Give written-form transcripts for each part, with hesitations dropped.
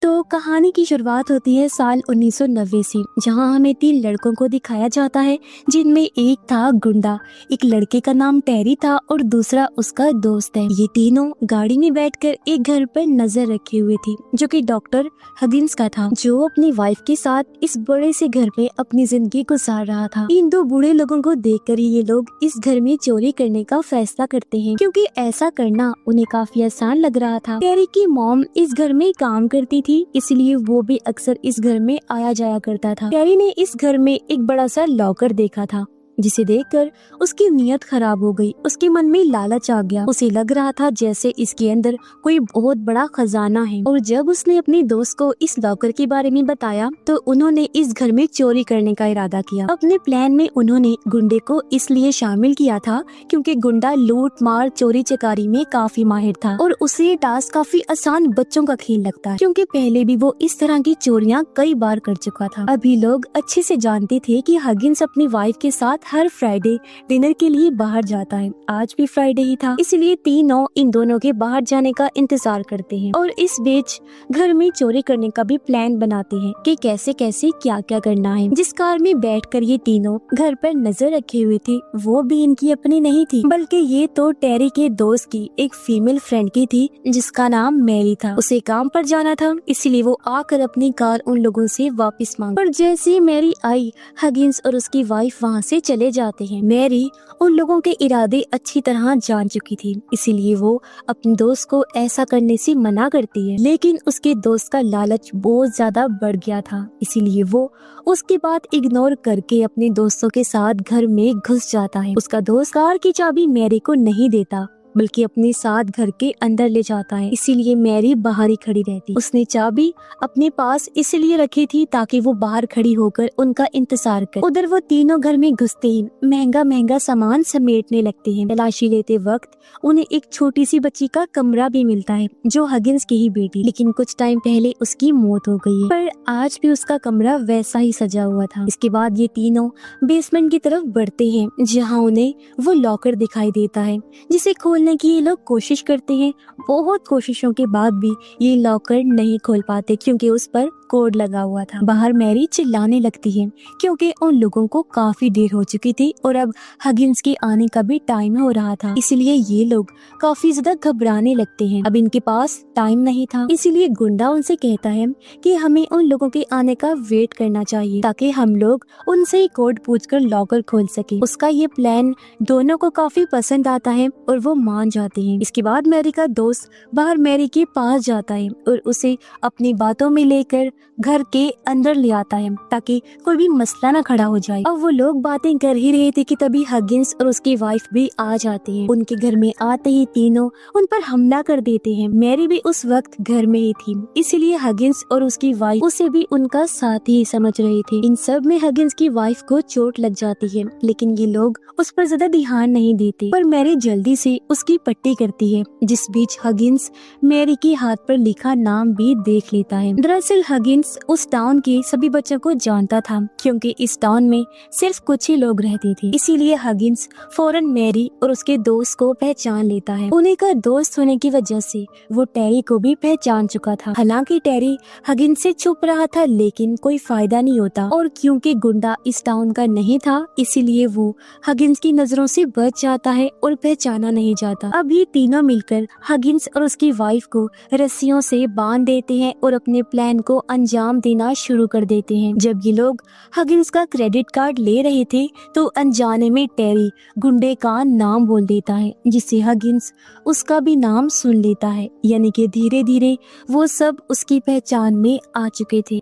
تو कहानी की शुरुआत होती है साल 1990 से, जहां हमें 3 लड़कों को दिखाया जाता है, जिनमें एक था गुंडा, एक लड़के का नाम टेरी था और दूसरा उसका दोस्त है। ये तीनों गाड़ी में बैठकर एक घर पर नजर रखे हुए थे, जो कि डॉक्टर हगिंस का था, जो अपनी वाइफ के साथ इस बड़े से घर में अपनी जिंदगी गुजार रहा था। इन दो बूढ़े लोगों को देखकर ये लोग इस घर में चोरी करने का फैसला करते हैं, क्योंकि ऐसा करना उन्हें काफी आसान लग रहा था। टेरी की मॉम इस घर में काम करती थी, इसलिए वो भी अक्सर इस घर में आया जाया करता था। टेरी ने इस घर में एक बड़ा सा लॉकर देखा था, जिसे देखकर उसकी नीयत खराब हो गई। उसके मन में लालच आ गया। उसे लग रहा था जैसे इसके अंदर कोई बहुत बड़ा खजाना है। और जब उसने अपने दोस्त को इस लॉकर के बारे में बताया, तो उन्होंने इस घर में चोरी करने का इरादा किया। अपने प्लान में उन्होंने गुंडे को इसलिए शामिल किया था क्योंकि गुंडा लूट मार चोरी चकारी में काफी माहिर था और उसे ये टास्क काफी आसान बच्चों का खेल लगता है, क्योंकि पहले भी वो इस तरह की चोरियां कई बार कर चुका था। अभी लोग अच्छे से जानते थे कि हगिंस अपनी वाइफ के साथ हर फ्राइडे डिनर के लिए बाहर जाता है। आज भी फ्राइडे ही था, इसलिए तीनों इन दोनों के बाहर जाने का इंतजार करते हैं और इस बीच घर में चोरी करने का भी प्लान बनाते हैं कि कैसे कैसे क्या क्या करना है। जिस कार में बैठकर ये तीनों घर पर नजर रखे हुए थे, वो भी इनकी अपनी नहीं थी, बल्कि ये तो टेरी के दोस्त की एक फीमेल फ्रेंड की थी, जिसका नाम मैरी था। उसे काम पर जाना था, इसलिए वो आकर अपनी कार उन लोगों से वापस मांगी। पर जैसे ही मैरी आई, हगिंस और उसकी वाइफ वहाँ से चले जाते हैं। मैरी उन लोगों के इरादे अच्छी तरह जान चुकी थी, इसीलिए वो अपने दोस्त को ऐसा करने से मना करती है, लेकिन उसके दोस्त का लालच बहुत ज्यादा बढ़ गया था, इसीलिए वो उसके बात इग्नोर करके अपने दोस्तों के साथ घर में घुस जाता है। उसका दोस्त कार की चाबी मैरी को नहीं देता, बल्कि अपने साथ घर के अंदर ले जाता है, इसीलिए मैरी बाहर ही खड़ी रहती। उसने चाबी अपने पास इसलिए रखी थी ताकि वो बाहर खड़ी होकर उनका इंतजार करे। उधर वो तीनों घर में घुसते ही महंगा महंगा सामान समेटने लगते हैं। तलाशी लेते वक्त उन्हें एक छोटी सी बच्ची का कमरा भी मिलता है, जो हगिंस की ही बेटी, लेकिन कुछ टाइम पहले उसकी मौत हो गई है, पर आज भी उसका कमरा वैसा ही सजा हुआ था। इसके बाद ये तीनों बेसमेंट की तरफ बढ़ते हैं, जहाँ उन्हें वो लॉकर दिखाई देता है, जिसे खोलने की ये लोग कोशिश करते हैं। बहुत कोशिशों के बाद भी ये लॉकर नहीं खोल पाते, क्योंकि उस पर कोड लगा हुआ था। बाहर मैरी चिल्लाने लगती है, क्योंकि उन लोगों को काफी देर हो चुकी थी और अब हगिंस के आने का भी टाइम हो रहा था, इसलिए ये लोग काफी ज्यादा घबराने लगते हैं। अब इनके पास टाइम नहीं था, इसीलिए गुंडा उनसे कहता है कि हमें उन लोगों के आने का वेट करना चाहिए, ताकि हम लोग उनसे कोड पूछकर लॉकर खोल सके। उसका ये प्लान दोनों को काफी पसंद आता है और वो मान जाते हैं। इसके बाद मैरी का दोस्त बाहर मैरी के पास जाता है और उसे अपनी बातों में लेकर घर के अंदर ले आता है, ताकि कोई भी मसला ना खड़ा हो जाए। अब वो लोग बातें कर ही रहे थे कि तभी हगिंस और उसकी वाइफ भी आ जाते हैं। उनके घर में आते ही तीनों उन पर हमला कर देते हैं। मैरी भी उस वक्त घर में ही थी, इसलिए हगिंस और उसकी वाइफ उसे भी उनका साथी ही समझ रहे थे। इन सब में हगिंस की वाइफ को चोट लग जाती है, लेकिन ये लोग उस पर ज्यादा ध्यान नहीं देते, पर मैरी जल्दी से उसकी पट्टी करती है। जिस बीच हगिंस मैरी के हाथ पर लिखा नाम भी देख लेता है। दरअसल हगिंस उस टाउन के सभी बच्चों को जानता था, क्योंकि इस टाउन में सिर्फ कुछ ही लोग रहते थे, इसीलिए हगिंस फौरन मैरी और उसके दोस्त को पहचान लेता है। उन्हीं का दोस्त होने की वजह से वो टेरी को भी पहचान चुका था। हालांकि टेरी हगिंस से छुप रहा था, लेकिन कोई फायदा नहीं होता, और क्योंकि गुंडा इस टाउन का नहीं था, इसीलिए वो हगिंस की नजरों से बच जाता है और पहचाना नहीं जाता। अब ये तीनों मिलकर हगिंस और उसकी वाइफ को रस्सियों से बांध देते हैं और अपने प्लान को अंजाम देना शुरू कर देते हैं। जब ये लोग हगिंस का क्रेडिट कार्ड ले रहे थे, तो अनजाने में टेरी गुंडे का नाम बोल देता है, जिससे हगिंस उसका भी नाम सुन लेता है, यानी कि धीरे धीरे वो सब उसकी पहचान में आ चुके थे।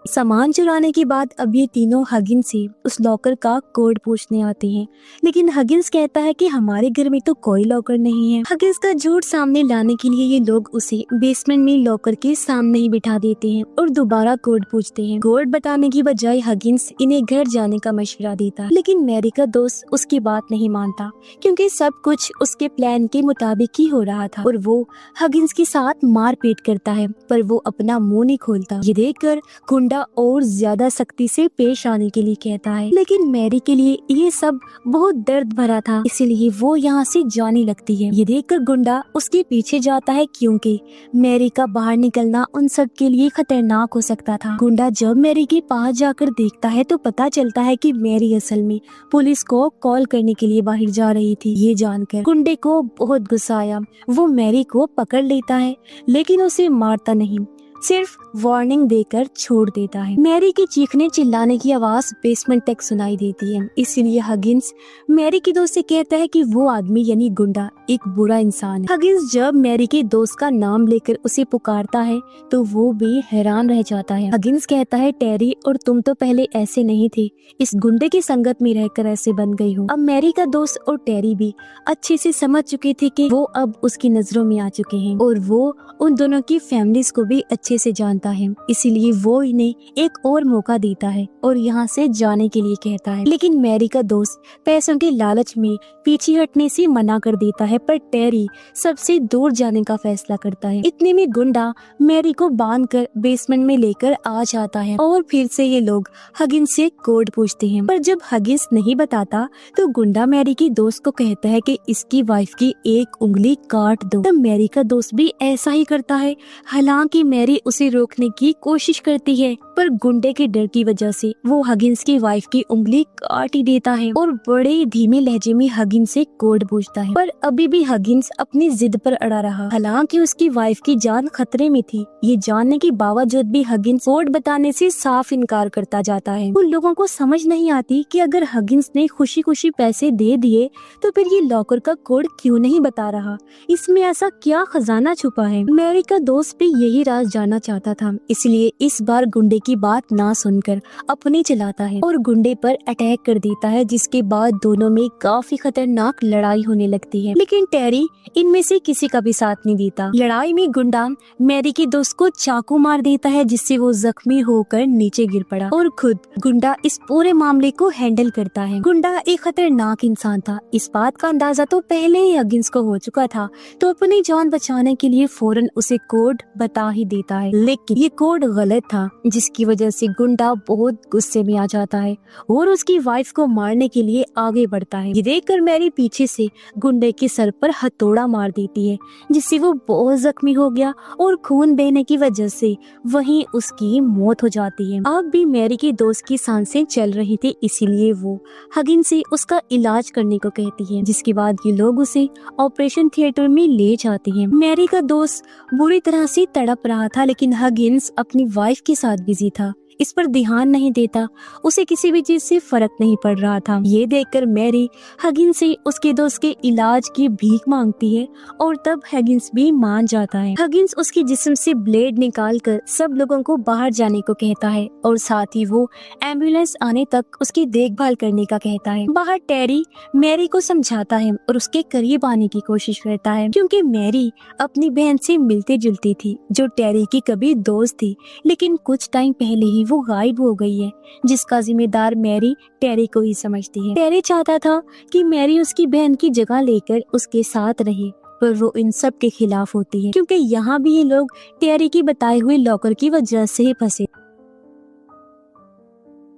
सामान चुराने के बाद अब ये तीनों हगिंस से उस लॉकर का कोड पूछने आते हैं, लेकिन हगिंस कहता है कि हमारे घर में तो कोई लॉकर नहीं है। हगिंस का झूठ सामने लाने के लिए ये लोग उसे बेसमेंट में लॉकर के सामने ही बिठा देते हैं और दोबारा कोड पूछते हैं। कोड बताने की बजाय हगिंस इन्हें घर जाने का मशवरा देता है, लेकिन मैरी का दोस्त उसकी बात नहीं मानता, क्योंकि सब कुछ उसके प्लान के मुताबिक ही हो रहा था और वो हगिंस के साथ मारपीट करता है, पर वो अपना मुंह नहीं खोलता। ये देखकर गुंडा गुंडा और ज्यादा सख्ती से पेश आने के लिए कहता है, लेकिन मैरी के लिए ये सब बहुत दर्द भरा था, इसीलिए वो यहाँ से जाने लगती है। ये देखकर गुंडा उसके पीछे जाता है क्योंकि मैरी का बाहर निकलना उन सब के लिए खतरनाक हो सकता था। गुंडा जब मैरी के पास जाकर देखता है तो पता चलता है कि मैरी असल में पुलिस को कॉल करने के लिए बाहर जा रही थी। ये जानकर गुंडे को बहुत गुस्सा आया। वो मैरी को पकड़ लेता है लेकिन उसे मारता नहीं, सिर्फ वार्निंग देकर छोड़ देता है। मैरी की चीखने चिल्लाने की आवाज बेसमेंट तक सुनाई देती है, इसीलिए हगिंस मैरी के दोस्त से कहता है कि वो आदमी यानी गुंडा एक बुरा इंसान है। हगिंस जब मैरी के दोस्त का नाम लेकर उसे पुकारता है तो वो भी हैरान रह जाता है। हगिंस कहता है, टेरी और तुम तो पहले ऐसे नहीं थे, इस गुंडे की संगत में रहकर ऐसे बन गई हो। अब मैरी का दोस्त और टेरी भी अच्छे से समझ चुके थे कि वो अब उसकी नजरों में आ चुके हैं और वो उन दोनों की फैमिलीज को भी अच्छे से जानता है, इसीलिए वो इन्हें एक और मौका देता है और यहाँ से जाने के लिए कहता है। लेकिन मैरी का दोस्त पैसों के लालच में पीछे हटने से मना कर देता है, पर टेरी सबसे दूर जाने का फैसला करता है। इतने में गुंडा मैरी को बांधकर बेसमेंट में लेकर आ जाता है और फिर से ये लोग हगिंस से कोड पूछते हैं, पर जब हगिंस नहीं बताता तो गुंडा मैरी की दोस्त को कहता है कि इसकी वाइफ की एक उंगली काट दो। तब मैरी का दोस्त भी ऐसा ही करता है। हालांकि मैरी उसे रोकने की कोशिश करती है, पर गुंडे के डर की वजह से वो हगिंस की वाइफ की उंगली काट ही देता है और बड़े धीमे लहजे में हगिंस से कोड पूछता है। पर अभी भी हगिंस अपनी जिद पर अड़ा रहा। हालांकि उसकी वाइफ की जान खतरे में थी, ये जानने के बावजूद भी हगिंस कोड बताने से साफ इनकार करता जाता है। उन लोगों को समझ नहीं आती कि अगर हगिंस ने खुशी खुशी पैसे दे दिए तो फिर ये लॉकर का कोड क्यों नहीं बता रहा, इसमें ऐसा क्या खजाना छुपा है। मैरी का दोस्त भी यही राज जानना चाहता था, इसलिए इस बार गुंडे की बात ना सुनकर अपनी चलाता है और गुंडे पर अटैक कर देता है, जिसके बाद दोनों में काफी खतरनाक लड़ाई होने लगती है। लेकिन टेरी इनमें से किसी का भी साथ नहीं देता। लड़ाई में गुंडा मैरी के दोस्त को चाकू मार देता है, जिससे वो जख्मी होकर नीचे गिर पड़ा और खुद गुंडा इस पूरे मामले को हैंडल करता है। गुंडा एक खतरनाक इंसान था, इस बात का अंदाजा तो पहले ही हगिंस को हो चुका था, तो अपनी जान बचाने के लिए फौरन उसे कोड बता ही देता है। लेकिन ये कोड गलत था, जिसकी वजह से गुंडा बहुत गुस्से में आ जाता है और उसकी वाइफ को मारने के लिए आगे बढ़ता है। ये देखकर मैरी पीछे से गुंडे के सर पर हथौड़ा मार देती है, जिससे वो बहुत जख्मी हो गया और खून बहने की वजह से वहीं उसकी मौत हो जाती है। अब भी मैरी के दोस्त की सांसें चल रही थी, इसीलिए वो हगिंस से उसका इलाज करने को कहती है, जिसके बाद ये लोग उसे ऑपरेशन थिएटर में ले जाते हैं। मैरी का दोस्त बुरी तरह से तड़प रहा था, लेकिन हगिंस अपनी वाइफ के साथ बिजी था, इस पर ध्यान नहीं देता, उसे किसी भी चीज से फर्क नहीं पड़ रहा था। ये देखकर मैरी हगिंस से उसके दोस्त के इलाज की भीख मांगती है और तब हगिंस भी मान जाता है। हगिंस उसके जिस्म से ब्लेड निकालकर सब लोगों को बाहर जाने को कहता है और साथ ही वो एम्बुलेंस आने तक उसकी देखभाल करने का कहता है। बाहर टेरी मैरी को समझाता है और उसके करीब आने की कोशिश करता है, क्योंकि मैरी अपनी बहन से मिलती जुलती थी, जो टेरी की कभी दोस्त थी, लेकिन कुछ टाइम पहले ही वो गायब हो गई है, जिसका जिम्मेदार मैरी टेरी को ही समझती है। टेरी चाहता था कि मैरी उसकी बहन की जगह लेकर उसके साथ रहे, पर वो इन सब के खिलाफ होती है, क्योंकि यहाँ भी ये लोग टेरी की बताए हुए लॉकर की वजह से ही फंसे।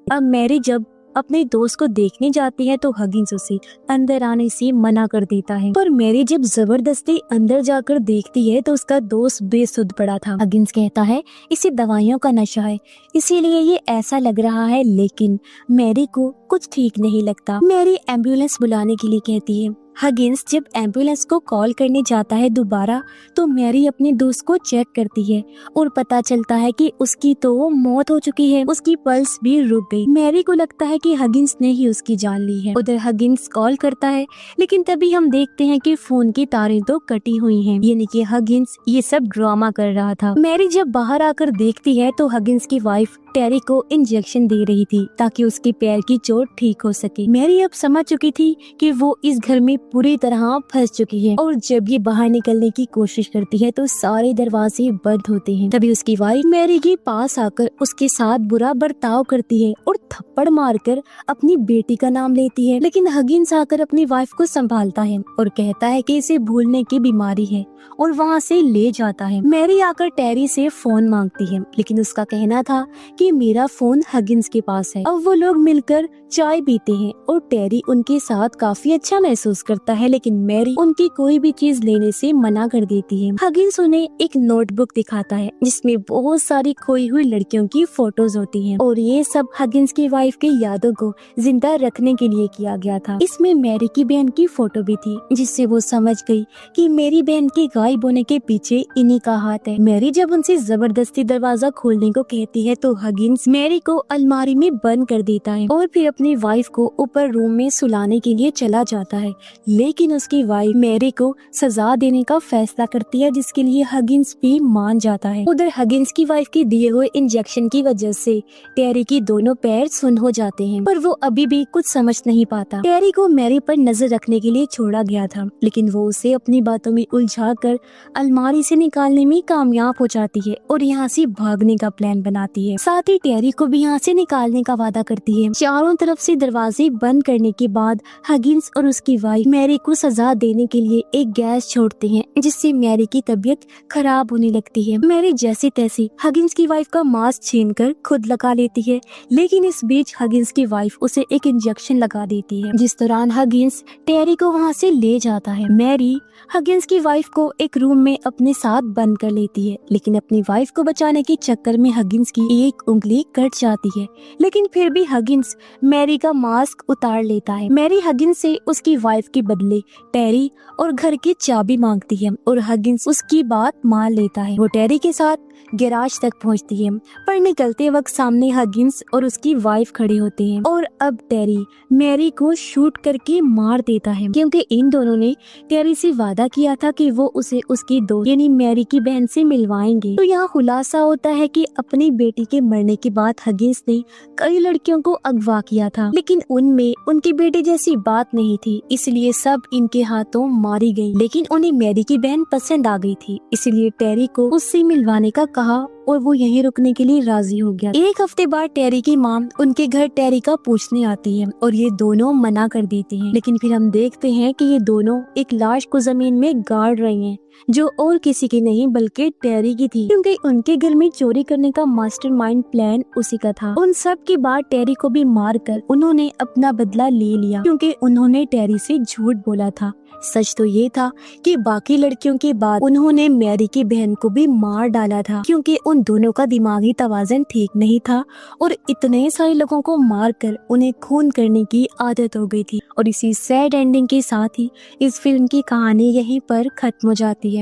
अब मैरी जब अपने दोस्त को देखने जाती है तो हगिंस उसे अंदर आने से मना कर देता है, पर मैरी जब जबरदस्ती अंदर जाकर देखती है तो उसका दोस्त बेसुध पड़ा था। हगिंस कहता है इसे दवाइयों का नशा है, इसीलिए ये ऐसा लग रहा है, लेकिन मैरी को कुछ ठीक नहीं लगता। मैरी एम्बुलेंस बुलाने के लिए कहती है। हगिंस जब एम्बुलेंस को कॉल करने जाता है दोबारा, तो मैरी अपने दोस्त को चेक करती है और पता चलता है कि उसकी तो मौत हो चुकी है, उसकी पल्स भी रुक गई। मैरी को लगता है कि हगिंस ने ही उसकी जान ली है। उधर हगिंस कॉल करता है, लेकिन तभी हम देखते हैं कि फोन की तारें तो कटी हुई हैं, यानी कि हगिंस ये सब ड्रामा कर रहा था। मैरी जब बाहर आकर देखती है तो हगिंस की वाइफ टेरी को इंजेक्शन दे रही थी ताकि उसके पैर की चोट ठीक हो सके। मैरी अब समझ चुकी थी कि वो इस घर में पूरी तरह फंस चुकी है और जब ये बाहर निकलने की कोशिश करती है तो सारे दरवाजे बंद होते हैं। तभी उसकी वाइफ मैरी के पास आकर उसके साथ बुरा बर्ताव करती है और थप्पड़ मारकर अपनी बेटी का नाम लेती है, लेकिन हगिंस आकर अपनी वाइफ को संभालता है और कहता है कि इसे भूलने की बीमारी है और वहाँ से ले जाता है। मैरी आकर टेरी से फोन मांगती है, लेकिन उसका कहना था कि मेरा फोन हगिंस के पास है। अब वो लोग मिलकर चाय पीते हैं और टेरी उनके साथ काफी अच्छा महसूस करता है, लेकिन मैरी उनकी कोई भी चीज लेने से मना कर देती है। हगिंस उन्हें एक नोटबुक दिखाता है जिसमें बहुत सारी खोई हुई लड़कियों की फोटोज होती हैं और ये सब हगिंस की वाइफ की यादों को जिंदा रखने के लिए किया गया था। इसमें मैरी की बहन की फोटो भी थी, जिससे वो समझ गई कि मेरी बहन के गायब होने के पीछे इन्हीं का हाथ है। मैरी जब उनसे जबरदस्ती दरवाजा खोलने को कहती है तो हगिंस मैरी को अलमारी में बंद कर देता है और फिर अपनी वाइफ को ऊपर रूम में सुलाने के लिए चला जाता है, लेकिन उसकी वाइफ मैरी को सजा देने का फैसला करती है, जिसके लिए हगिंस भी मान जाता है। उधर हगिंस की वाइफ के दिए हुए इंजेक्शन की वजह से टेरी की दोनों पैर सुन्न हो जाते हैं, पर वो अभी भी कुछ समझ नहीं पाता। टेरी को मैरी पर नजर रखने के लिए छोड़ा गया था, लेकिन वो उसे अपनी बातों में उलझाकर अलमारी से निकालने में कामयाब हो जाती है और यहाँ से भागने का प्लान बनाती है। साथ ही टेरी को भी यहाँ से निकालने का वादा करती है। चारों तरफ से दरवाजे बंद करने के बाद हगिंस और उसकी वाइफ मैरी को सजा देने के लिए एक गैस छोड़ते हैं, जिससे मैरी की तबीयत खराब होने लगती है। मैरी जैसे तैसे हगिंस की वाइफ का मास्क छीनकर खुद लगा लेती है, लेकिन इस बीच हगिंस की वाइफ उसे एक इंजेक्शन लगा देती है, जिस दौरान हगिंस टेरी को वहाँ से ले जाता है। मैरी हगिंस की वाइफ को एक रूम में अपने साथ बंद कर लेती है, लेकिन अपनी वाइफ को बचाने के चक्कर में हगिंस की एक उंगली कट जाती है, लेकिन फिर भी हगिंस मैरी का मास्क उतार लेता है। मैरी हगिंस से उसकी वाइफ के बदले टेरी और घर की चाबी मांगती है और हगिंस उसकी बात मान लेता है। वो टेरी के साथ गैराज तक पहुंचती है, पर निकलते वक्त सामने हगिंस और उसकी वाइफ खड़े होते हैं और अब टेरी मैरी को शूट करके मार देता है, क्योंकि इन दोनों ने टेरी से वादा किया था कि वो उसे उसकी दोस्त यानी मैरी की बहन से मिलवाएंगे। तो यहाँ खुलासा होता है कि अपनी बेटी के मरने के बाद हगिंस ने कई लड़कियों को अगवा किया था, लेकिन उनमें उनकी बेटी जैसी बात नहीं थी, इसलिए सब इनके हाथों मारी गई। लेकिन उन्हें मैरी की बहन पसंद आ गई थी, इसलिए टेरी को उससे मिलवाने का कहा और वो यहीं रुकने के लिए राजी हो गया। एक हफ्ते बाद टेरी की माँ उनके घर टेरी का पूछने आती है और ये दोनों मना कर देते हैं, लेकिन फिर हम देखते हैं कि ये दोनों एक लाश को जमीन में गाड़ रहे हैं, जो और किसी की नहीं बल्कि टेरी की थी, क्योंकि उनके घर में चोरी करने का मास्टरमाइंड प्लान उसी का था। उन सब के बाद टेरी को भी मारकर उन्होंने अपना बदला ले लिया, क्योंकि उन्होंने टेरी से झूठ बोला था। सच तो ये था कि बाकी लड़कियों के बाद उन्होंने मैरी की बहन को भी मार डाला था, क्योंकि उन दोनों का दिमागी तवाज़ुन ठीक नहीं था और इतने सारे लोगों को मारकर उन्हें खून करने की आदत हो गई थी। और इसी सैड एंडिंग के साथ ही इस फिल्म की कहानी यहीं पर खत्म हो जाती है।